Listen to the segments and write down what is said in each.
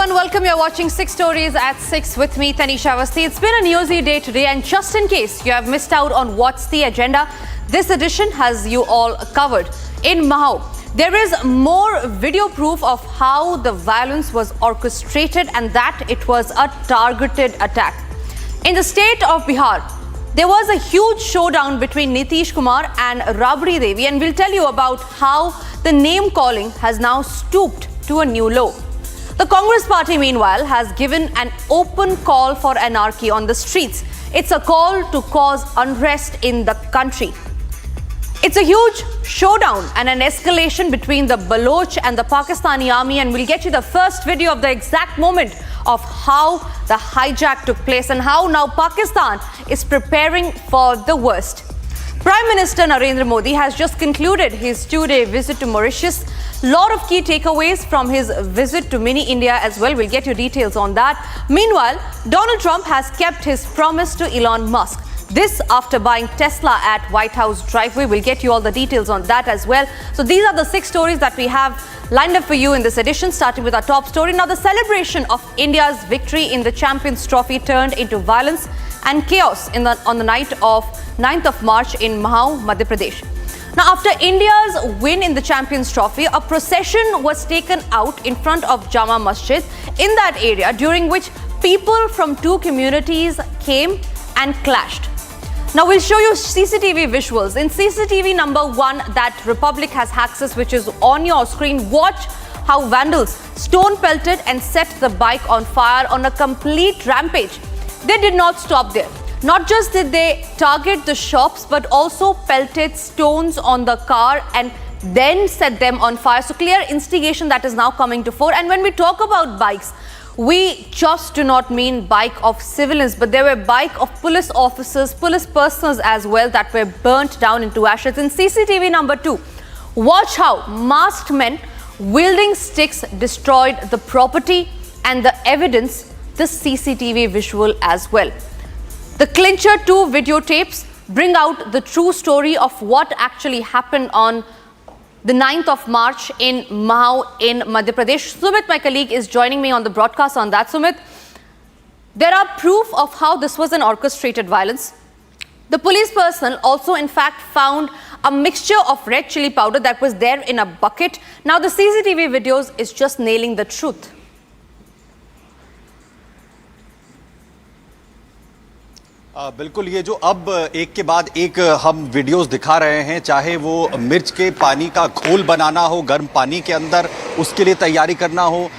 everyone, welcome. You're watching 6 Stories at 6 with me, Tejashwi. It's been a newsy day today, and just in case you have missed out on what's the agenda, this edition has you all covered. In Mhow, there is more video proof of how the violence was orchestrated and that it was a targeted attack. In the state of Bihar, there was a huge showdown between Nitish, Kumar and Rabri Devi, and we'll tell you about how the name calling has now stooped to a new low. The Congress party, meanwhile, has given an open call for anarchy on the streets. It's a call to cause unrest in the country. It's a huge showdown and an escalation between the Baloch and the Pakistani army, and we'll get you the first video of the exact moment of how the hijack took place and how now Pakistan is preparing for the worst. Prime Minister Narendra Modi has just concluded his 2-day visit to Mauritius. Lot of key takeaways from his visit to mini India as well. We'll get you details on that. Meanwhile, Donald Trump has kept his promise to Elon Musk. This after buying Tesla at White House driveway. We'll get you all the details on that as well. So these are the 6 stories that we have lined up for you in this edition, starting with our top story. Now, the celebration of India's victory in the Champions Trophy turned into violence and chaos on the night of 9th of March in Mhow, Madhya Pradesh. Now, after India's win in the Champions Trophy, a procession was taken out in front of Jama Masjid in that area, during which people from 2 communities came and clashed. Now, we'll show you CCTV visuals. In CCTV number 1 that Republic has access, which is on your screen, watch how vandals stone pelted and set the bike on fire on a complete rampage. They did not stop there. Not just did they target the shops, but also pelted stones on the car and then set them on fire. So clear instigation that is now coming to fore. And when we talk about bikes, we just do not mean bike of civilians, but there were bike of police officers, police personnel as well, that were burnt down into ashes. In CCTV number 2, watch how masked men wielding sticks destroyed the property and the evidence, the CCTV visual as well. The Clincher 2 videotapes bring out the true story of what actually happened on the 9th of March in Mhow in Madhya Pradesh. Sumit, my colleague, is joining me on the broadcast on that. Sumit, there are proof of how this was an orchestrated violence. The police personnel also, in fact, found a mixture of red chili powder that was there in a bucket. Now, the CCTV videos is just nailing the truth. बिल्कुल, ये जो अब एक के बाद एक हम videos दिखा रहे हैं, चाहे वो मिर्च के पानी का घोल बनाना हो गर्म पानी के अंदर, उसके लिए तैयारी करना हो,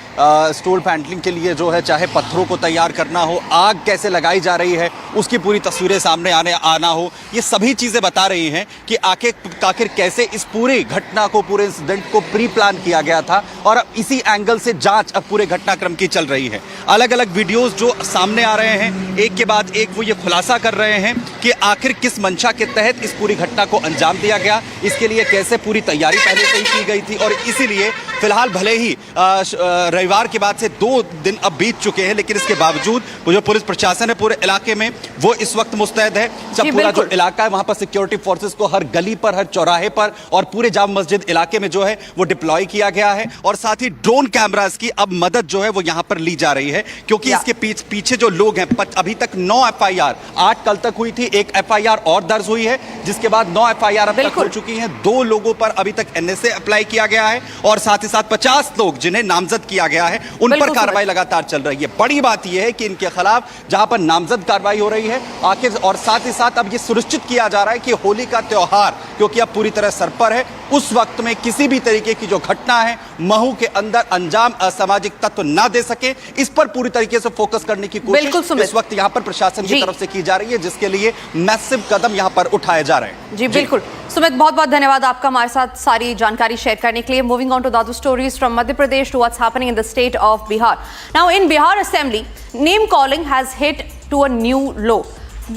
स्टोव हैंडलिंग के लिए जो है चाहे पत्थरों को तैयार करना हो, आग कैसे लगाई जा रही है उसकी पूरी तस्वीरें सामने आना हो, ये सभी चीज़ें बता रही हैं कि आखिर कैसे इस पूरी घटना को, पूरे इंसिडेंट को प्री प्लान किया गया था और अब इसी एंगल से जांच अब पूरे घटनाक्रम की चल रही है। अलग अलग वीडियोस जो सामने आ रहे हैं, एक के बाद एक वो ये खुलासा कर रहे हैं कि आखिर किस मंशा के तहत इस पूरी घटना को अंजाम दिया गया, इसके लिए कैसे पूरी तैयारी पहले से ही की गई थी। और इसीलिए फिलहाल भले ही रविवार के बाद से 2 दिन अब बीत चुके हैं, लेकिन इसके बावजूद जो पुलिस प्रशासन है पूरे इलाके में वो इस वक्त मुस्तैद है। जब पूरा जो इलाका है वहां पर सिक्योरिटी फोर्सेस को हर गली पर, हर चौराहे पर और पूरे जामा मस्जिद इलाके में जो है वो डिप्लॉय किया गया है और साथ ही ड्रोन कैमरास की अब मदद जो है वो यहां पर ली जा रही है, क्योंकि इसके पीछे जो लोग हैं, अभी तक 9 FIR, 8 कल तक हुई थी, 1 FIR और दर्ज हुई है, जिसके बाद 9 FIR अब तक हो चुकी हैं। 2 लोगों पर अभी तक NSA अप्लाई किया गया है और साथ ही साथ 50 लोग जिन्हें नामजद किया गया है उन पर कार्रवाई लगातार चल रही है। बड़ी बात यह है कि इनके खिलाफ जहां पर नामजद कार्रवाई हो रही है आखिर, और साथ ही साथ अब यह सुनिश्चित किया जा रहा है कि होली का त्योहार क्योंकि अब पूरी तरह सर पर है, उस वक्त में किसी भी तरीके की जो घटना है महू के अंदर अंजाम असामाजिक तत्व ना दे सके, इस पर पूरी तरीके से फोकस करने की कोशिश इस वक्त यहां पर प्रशासन की तरफ से की जा रही है, जिसके लिए मैसिव कदम यहां पर उठाए जा रहे हैं। जी बिल्कुल सुमित, बहुत बहुत धन्यवाद आपका हमारे साथ सारी जानकारी शेयर करने के लिए। Moving on to the other stories from Madhya Pradesh to what's happening in the state of Bihar. Now in Bihar assembly, name calling has hit to a new low.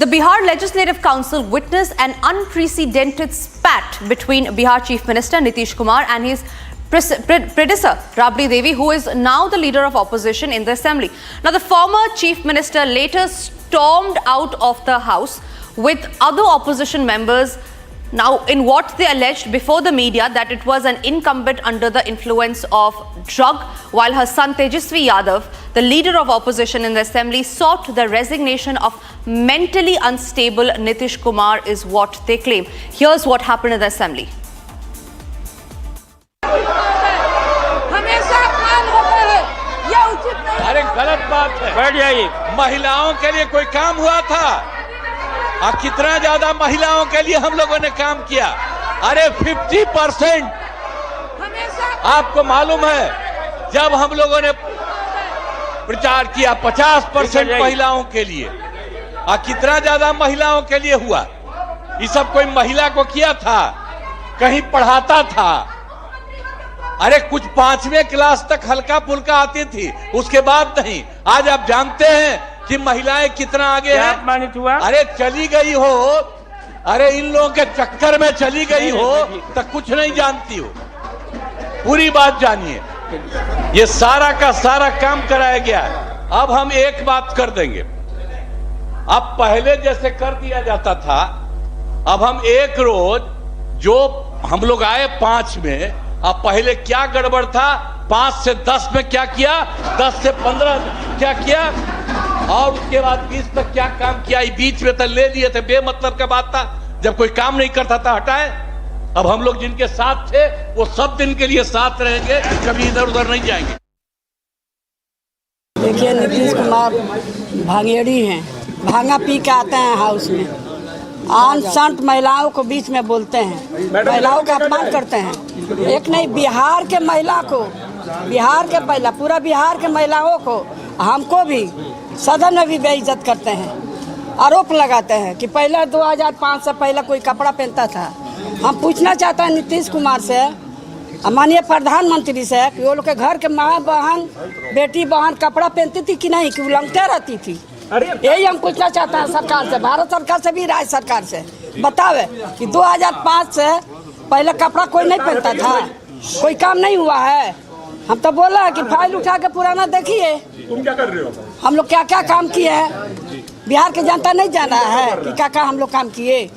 The Bihar Legislative Council witnessed an unprecedented spat between Bihar Chief Minister Nitish Kumar and his predecessor Rabri Devi, who is now the leader of opposition in the assembly. Now, the former chief minister later stormed out of the house with other opposition members Now, in what they alleged before the media that it was an incumbent under the influence of drug, while her son Tejashwi Yadav, the leader of opposition in the assembly, sought the resignation of mentally unstable Nitish Kumar, is what they claim. Here's what happened in the assembly. अरे गलत बात है। बैठ जाइए। महिलाओं के लिए कोई काम हुआ था? कितना ज्यादा महिलाओं के लिए हम लोगों ने काम किया। अरे 50% आपको मालूम है, जब हम लोगों ने प्रचार किया 50% महिलाओं के लिए, कितना ज्यादा महिलाओं के लिए हुआ। ये सब कोई महिला को किया था? कहीं पढ़ाता था? अरे कुछ 5वें क्लास तक हल्का फुल्का आती थी, उसके बाद नहीं। आज आप जानते हैं कि महिलाएं कितना आगे हैं। अपमानित हुआ? अरे चली गई हो, अरे इन लोगों के चक्कर में चली गई हो तो कुछ नहीं जानती हो। पूरी बात जानिए। ये सारा का सारा काम कराया गया है। अब हम एक बात कर देंगे, अब पहले जैसे कर दिया जाता था, अब हम एक रोज, जो हम लोग आए 5 में, अब पहले क्या गड़बड़ था, 5 से 10 में क्या किया, 10 से 15 क्या किया, और उसके बाद 20 तक क्या काम किया। बीच में तो ले लिए थे, बेमतलब का बात था। जब कोई काम नहीं करता था हटाए। अब हम लोग जिनके साथ थे वो सब दिन के लिए साथ रहेंगे, कभी इधर उधर नहीं जाएंगे। देखिए, नीतीश कुमार भांगेड़ी हैं, भांगा पी के आते हैं हाउस में, आन संत महिलाओं को बीच में बोलते हैं, महिलाओं का अपमान करते हैं। एक नहीं, बिहार के महिला को, बिहार के महिला, पूरा बिहार के महिलाओं को, हमको भी सदन में भी बेइज्जत करते हैं, आरोप लगाते हैं कि पहले 2005 से पहले कोई कपड़ा पहनता था। हम पूछना चाहते हैं नीतीश कुमार से, माननीय प्रधानमंत्री से, कि वो लोग के घर के माँ बहन, बेटी बहन कपड़ा पहनती थी कि नहीं, कि उलंघते रहती थी। यही हम पूछना चाहते हैं सरकार से, भारत सरकार से भी, राज्य सरकार से। बतावे कि 2005 से पहले कपड़ा कोई नहीं पहनता था, कोई काम नहीं हुआ है। हम तो बोला कि फाइल उठा के पुराना देखिए, तुम क्या कर रहे हो? हम लोग क्या क्या काम किए हैं। बिहार की जनता नहीं जाना है कि क्या क्या हम लोग काम किए।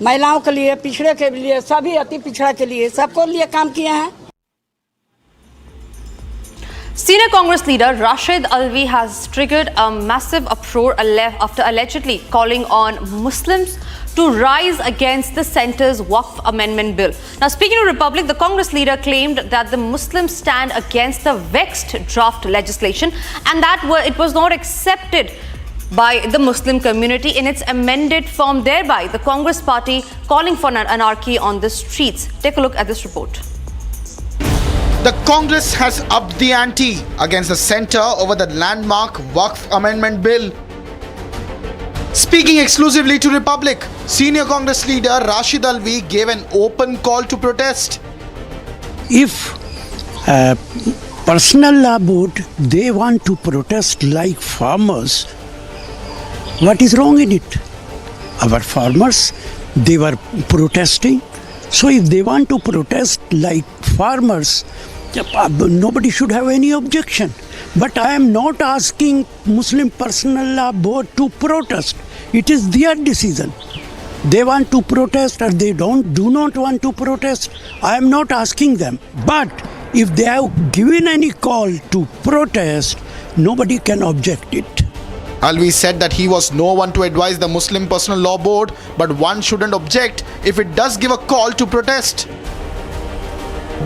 महिलाओं के लिए, पिछड़े के लिए, सभी अति पिछड़ा के लिए, सबको लिए काम किए हैं। Senior Congress leader Rashid Alvi has triggered a massive uproar after allegedly calling on Muslims to rise against the centre's Waqf Amendment Bill. Now, speaking to Republic, the Congress leader claimed that the Muslims stand against the vexed draft legislation and that it was not accepted by the Muslim community in its amended form, thereby the Congress party calling for anarchy on the streets. Take a look at this report. The Congress has upped the ante against the centre over the landmark Waqf Amendment Bill. Speaking exclusively to Republic, senior Congress leader Rashid Alvi gave an open call to protest. If personal law board, they want to protest like farmers, what is wrong in it? Our farmers, they were protesting. So if they want to protest like farmers, nobody should have any objection. But I am not asking Muslim Personal Law Board to protest. It is their decision. They want to protest or they do not want to protest. I am not asking them. But if they have given any call to protest, nobody can object it. Alvi said that he was no one to advise the Muslim Personal Law Board, but one shouldn't object if it does give a call to protest.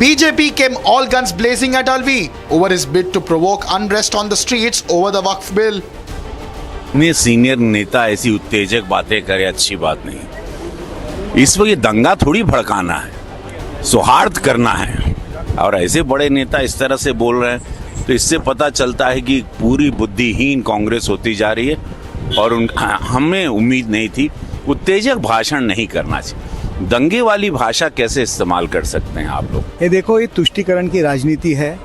BJP came all guns blazing at Alvi over his bid to provoke unrest on the streets over the Waqf Bill. में senior नेता ऐसी उत्तेजक बातें करे अच्छी बात नहीं। इस वक्त ये दंगा थोड़ी भड़काना है, सौहार्द करना है। और ऐसे बड़े नेता इस तरह से बोल रहे हैं तो इससे पता चलता है कि पूरी बुद्धिहीन कांग्रेस होती जा रही है और हमें उम्मीद नहीं थी। उत्तेजक भाषण नहीं करना चाहिए। दंगे वाली भाषा कैसे इस्तेमाल कर सकते हैं आप लोग? ये देखो, ये तुष्टीकरण की राजनीति है।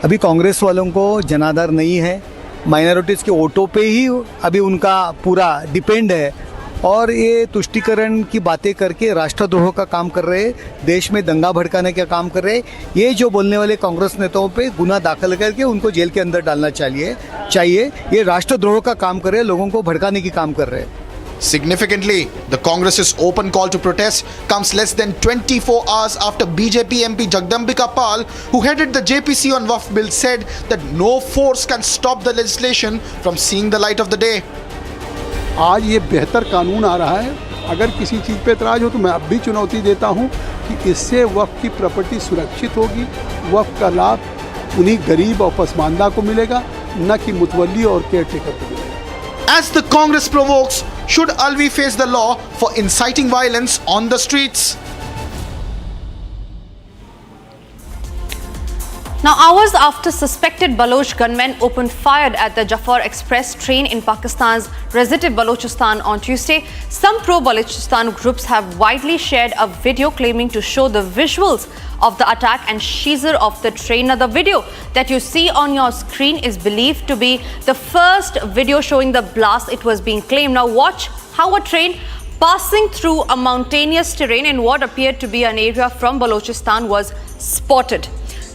अभी कांग्रेस वालों को जनाधार नहीं है, माइनॉरिटीज़ के वोटों पे ही अभी उनका पूरा डिपेंड है और ये तुष्टीकरण की बातें करके राष्ट्रद्रोह का काम कर रहे हैं, देश में दंगा भड़काने का काम कर रहे हैं। ये जो बोलने वाले कांग्रेस नेताओं पे गुना दाखिल करके उनको जेल के अंदर डालना चाहिए। ये राष्ट्रद्रोह का काम कर रहे हैं, लोगों को भड़काने की काम कर रहे हैं। Significantly, the Congress's open call to protest comes less than 24 hours after BJP MP Jagdambika Pal, who headed the JPC on Waqf bill, said that no force can stop the legislation from seeing the light of the day. आज ये बेहतर कानून आ रहा है. अगर किसी चीज़ पे एतराज़ हो तो मैं अब भी चुनौती देता हूँ कि इससे वक्फ की प्रॉपर्टी सुरक्षित होगी, वक्फ का लाभ उन्हीं गरीब और पसमानदा को मिलेगा, न कि मुतवल्ली और केयरटेकर को मिलेगा. As the Congress provokes, should Alvi face the law for inciting violence on the streets? Now, hours after suspected Baloch gunmen opened fire at the Jaffar Express train in Pakistan's resident Balochistan on Tuesday, some pro-Balochistan groups have widely shared a video claiming to show the visuals of the attack and seizure of the train. Now, the video that you see on your screen is believed to be the first video showing the blast. It was being claimed. Now, watch how a train passing through a mountainous terrain in what appeared to be an area from Balochistan was spotted.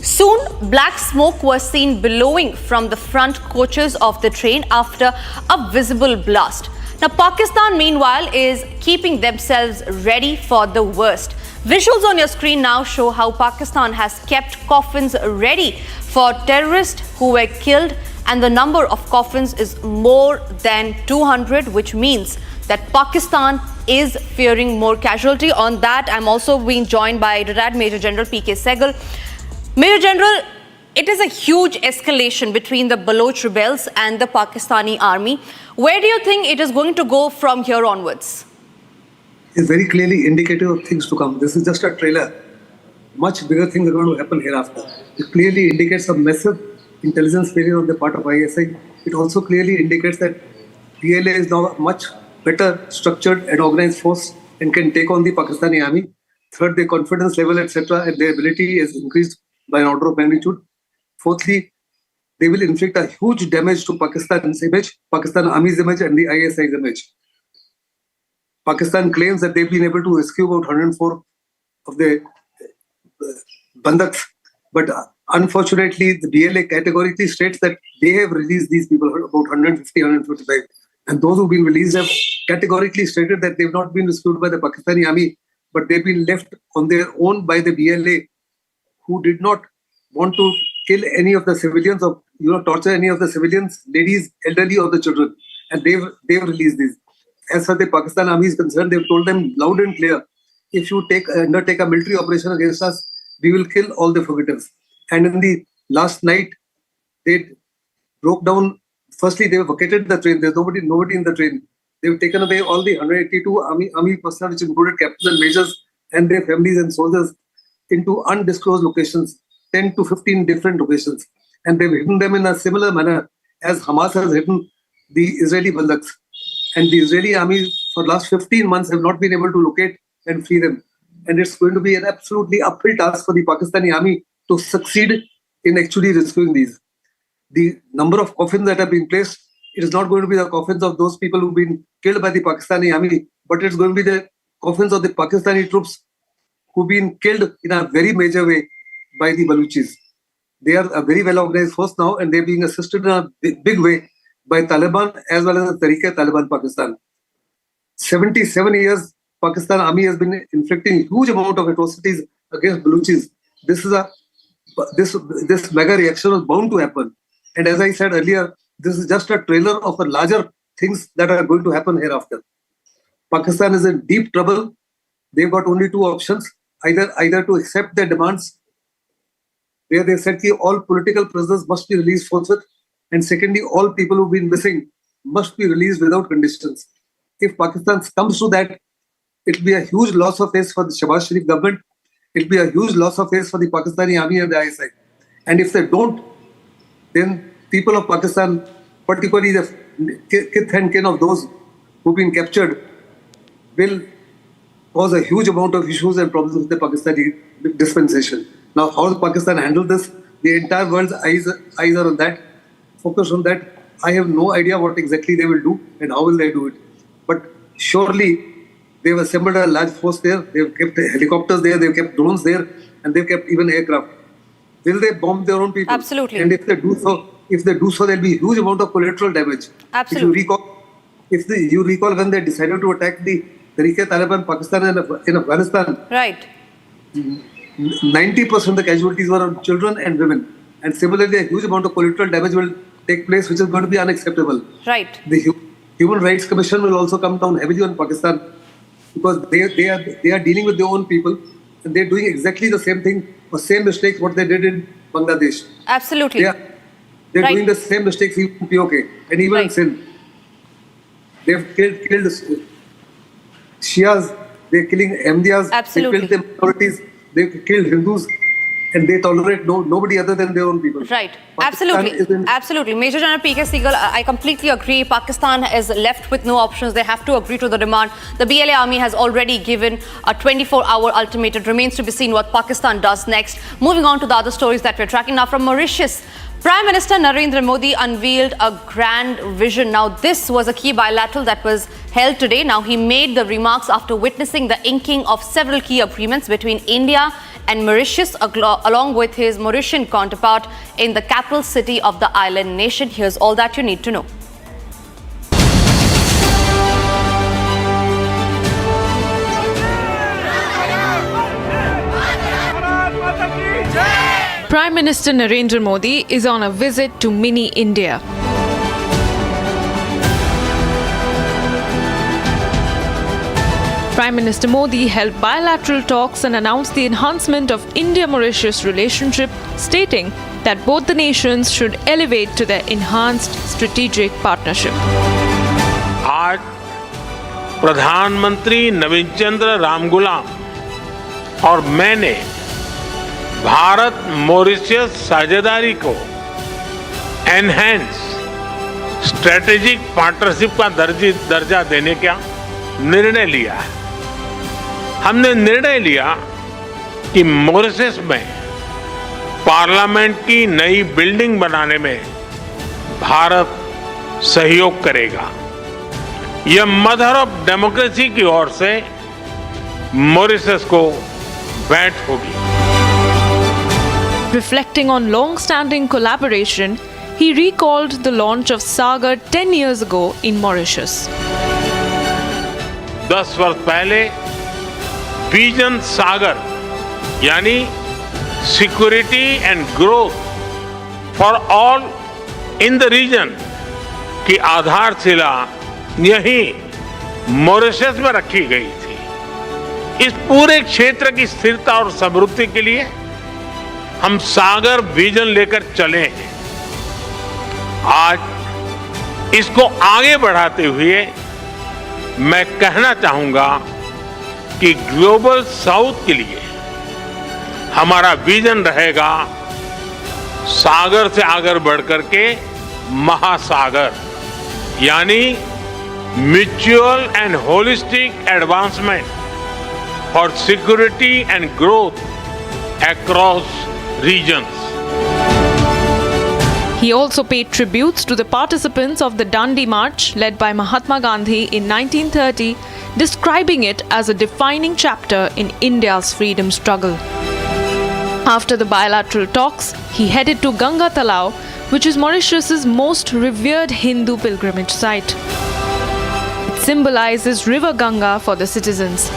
Soon, black smoke was seen billowing from the front coaches of the train after a visible blast. Now, Pakistan, meanwhile, is keeping themselves ready for the worst. Visuals on your screen now show how Pakistan has kept coffins ready for terrorists who were killed, and the number of coffins is more than 200, which means that Pakistan is fearing more casualty. On that, I'm also being joined by retired Major General P.K. Sehgal. Major General, it is a huge escalation between the Baloch rebels and the Pakistani army. Where do you think it is going to go from here onwards? It's very clearly indicative of things to come. This is just a trailer. Much bigger things are going to happen hereafter. It clearly indicates a massive intelligence failure on the part of ISI. It also clearly indicates that PLA is now a much better structured and organized force and can take on the Pakistani army. Third, their confidence level, etc., and their ability is increased by an order of magnitude. Fourthly, they will inflict a huge damage to Pakistan's image, Pakistan Army's image, and the ISI's image. Pakistan claims that they've been able to rescue about 104 of the bandaks, but unfortunately, the BLA categorically states that they have released these people, about 150, 155. And those who've been released have categorically stated that they've not been rescued by the Pakistani army, but they've been left on their own by the BLA, who did not want to kill any of the civilians or torture any of the civilians, ladies, elderly, or the children, and they've released these. As far as the Pakistan army is concerned, they've told them loud and clear, if you undertake a military operation against us, we will kill all the fugitives. And in the last night, they broke down. Firstly, they vacated the train. There's nobody in the train. They've taken away all the 182 army personnel, which included captains and majors and their families and soldiers, into undisclosed locations, 10 to 15 different locations. And they've hidden them in a similar manner as Hamas has hidden the Israeli bandaks. And the Israeli army for the last 15 months have not been able to locate and free them. And it's going to be an absolutely uphill task for the Pakistani army to succeed in actually rescuing these. The number of coffins that have been placed, it is not going to be the coffins of those people who've been killed by the Pakistani army, but it's going to be the coffins of the Pakistani troops who've been killed in a very major way by the Baluchis. They are a very well-organized force now, and they're being assisted in a big way by Taliban as well as the Tehreek-e-Taliban Pakistan. 77 years, Pakistan army has been inflicting huge amount of atrocities against Baluchis. This mega reaction was bound to happen. And as I said earlier, this is just a trailer of the larger things that are going to happen hereafter. Pakistan is in deep trouble. They've got only two options, either to accept their demands, where they said that all political prisoners must be released forthwith, and secondly, all people who've been missing must be released without conditions. If Pakistan comes to that, it'll be a huge loss of face for the Shahbaz Sharif government. It'll be a huge loss of face for the Pakistani army and the ISI. And if they don't, then people of Pakistan, particularly the kith and kin of those who've been captured, will cause a huge amount of issues and problems with the Pakistani dispensation. Now, how does Pakistan handle this? The entire world's eyes are on that, focused on that. I have no idea what exactly they will do and how will they do it. But surely they've assembled a large force there. They've kept helicopters there. They've kept drones there, and they've kept even aircraft. Will they bomb their own people? Absolutely. And if they do so, there'll be a huge amount of collateral damage. Absolutely. If you recall, you recall when they decided to attack the Taliban Pakistan in Afghanistan, Right. 90% of the casualties were on children and women. And similarly, a huge amount of collateral damage will take place, which is going to be unacceptable. Right. The Human Rights Commission will also come down heavily on Pakistan because they are dealing with their own people and they're doing exactly the same thing or same mistakes what they did in Bangladesh. Absolutely. They're Right. doing the same mistakes in POK and even in Sindh. They've killed Shias, they're killing Ahmadiyas, Absolutely. they killed the minorities, they've killed Hindus, and they tolerate nobody other than their own people. Right. Pakistan Absolutely. is in- Absolutely. Major General P.K. Sehgal, I completely agree. Pakistan is left with no options. They have to agree to the demand. The BLA army has already given a 24-hour ultimatum. It remains to be seen what Pakistan does next. Moving on to the other stories that we're tracking now from Mauritius. Prime Minister Narendra Modi unveiled a grand vision. Now, this was a key bilateral that was held today. Now, he made the remarks after witnessing the inking of several key agreements between India and Mauritius, along with his Mauritian counterpart in the capital city of the island nation. Here's all that you need to know. Prime Minister Narendra Modi is on a visit to mini India. Prime Minister Modi held bilateral talks and announced the enhancement of India-Mauritius relationship, stating that both the nations should elevate to their enhanced strategic partnership. आज प्रधानमंत्री नवीन चंद्र रामगुलाम और मैंने Bharat Mauritius साझेदारी को enhance strategic partnership का दर्जा देने का निर्णय लिया है। हमने निर्णय लिया कि मॉरिशस में पार्लियामेंट की नई बिल्डिंग बनाने में भारत सहयोग करेगा। यह मदर ऑफ डेमोक्रेसी की ओर से मॉरिशस को भेंट होगी। Reflecting on long-standing collaboration, he recalled the launch of Sagar 10 years ago in Mauritius. 10 वर्ष पहले विजन सागर यानी security and growth for all in the region की आधारशिला यहीं मॉरिशस में रखी गई थी। इस पूरे क्षेत्र की स्थिरता और समृद्धि के लिए हम सागर विजन लेकर चले हैं। आज इसको आगे बढ़ाते हुए मैं कहना चाहूंगा कि ग्लोबल साउथ के लिए हमारा विजन रहेगा सागर से आगे बढ़कर के महासागर यानी mutual and holistic advancement for security and growth across regions. He also paid tributes to the participants of the Dandi March led by Mahatma Gandhi in 1930, describing it as a defining chapter in India's freedom struggle. After the bilateral talks, he headed to Ganga Talao, which is Mauritius's most revered Hindu pilgrimage site. It symbolizes River Ganga for the citizens.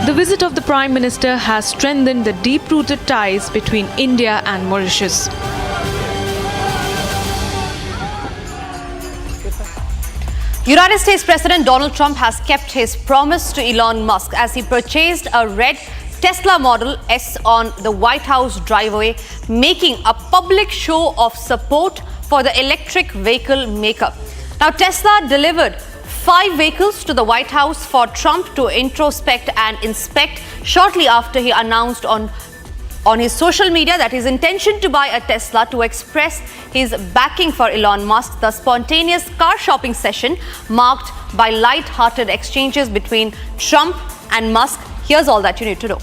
The visit of the Prime Minister has strengthened the deep-rooted ties between India and Mauritius. United States President Donald Trump has kept his promise to Elon Musk as he purchased a red Tesla Model S on the White House driveway, making a public show of support for the electric vehicle maker. Now, Tesla delivered 5 vehicles to the White House for Trump to introspect and inspect shortly after he announced on his social media that his intention to buy a Tesla to express his backing for Elon Musk. The spontaneous car shopping session marked by light-hearted exchanges between Trump and Musk. Here's all that you need to know.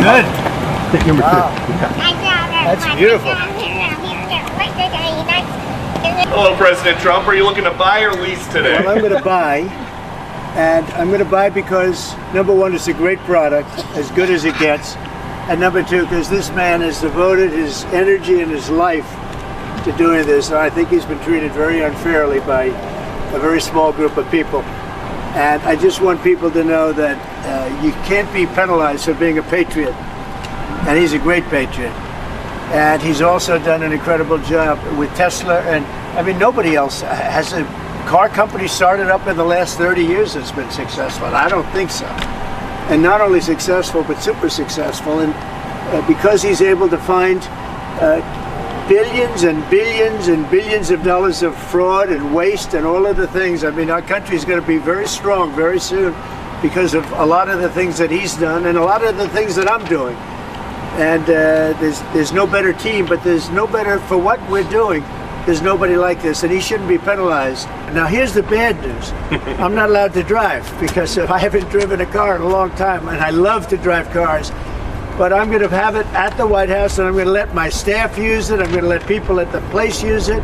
Good. Number 2. That's beautiful. Hello, President Trump. Are you looking to buy or lease today? Well, I'm going to buy, and I'm going to buy because, number one, it's a great product, as good as it gets, and number two, because this man has devoted his energy and his life to doing this, and I think he's been treated very unfairly by a very small group of people. And I just want people to know that you can't be penalized for being a patriot, and he's a great patriot. And he's also done an incredible job with Tesla, and I mean, nobody else has a car company started up in the last 30 years that's been successful. I don't think so. And not only successful, but super successful. And because he's able to find billions and billions and billions of dollars of fraud and waste and all of the things, I mean, our country's going to be very strong very soon because of a lot of the things that he's done and a lot of the things that I'm doing. And there's no better team, but there's no better for what we're doing. There's nobody like this, and he shouldn't be penalized. Now, here's the bad news. I'm not allowed to drive because I haven't driven a car in a long time, and I love to drive cars. But I'm going to have it at the White House, and I'm going to let my staff use it. I'm going to let people at the place use it,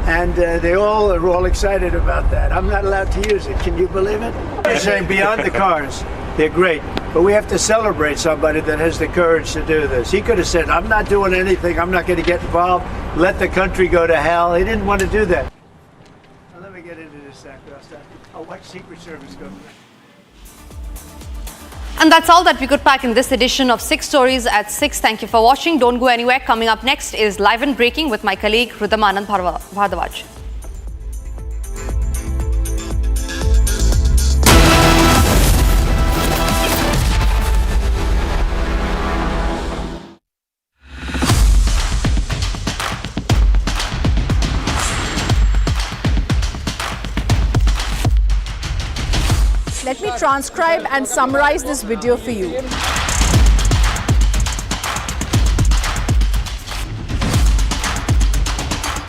and they all are all excited about that. I'm not allowed to use it. Can you believe it? I'm saying beyond the cars, they're great. But we have to celebrate somebody that has the courage to do this. He could have said, I'm not doing anything. I'm not going to get involved. Let the country go to hell. He didn't want to do that. Now, let me get into this after I'll watch Secret Service go. And that's all that we could pack in this edition of 6 Stories at 6. Thank you for watching. Don't go anywhere. Coming up next is Live and Breaking with my colleague Rhythm Bhardwaj. Let me transcribe and summarize this video for you.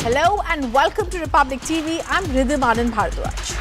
Hello and welcome to Republic TV. I'm Rhythm Bhardwaj.